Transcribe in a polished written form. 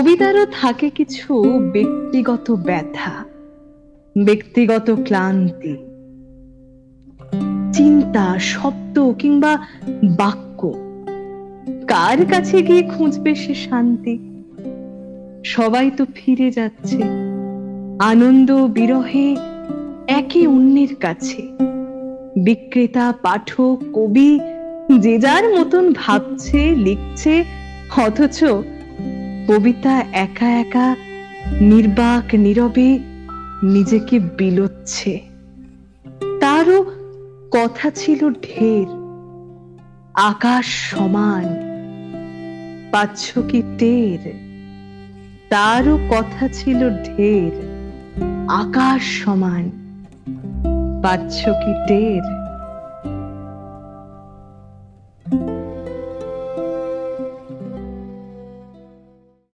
কবিতারও থাকে কিছু ব্যক্তিগত ব্যথা, ব্যক্তিগত ক্লান্তি, চিন্তা, শব্দ কিংবা বাক্য। কার কাছে গিয়ে খুঁজবে সে শান্তি? সবাই তো ফিরে যাচ্ছে আনন্দ বিরহে একে অন্যের কাছে। বিক্রেতা, পাঠক, কবি যে যার মতন ভাবছে, লিখছে, অথচ কবিতা একা একা নির্বাক নীরবে নিজেকে বিলোচ্ছে। তারও কথা ছিল ঢের, আকাশ সমান। পাচ্ছ কি টের? তারও কথা ছিল ঢের, আকাশ সমান। পাচ্ছ কি টের?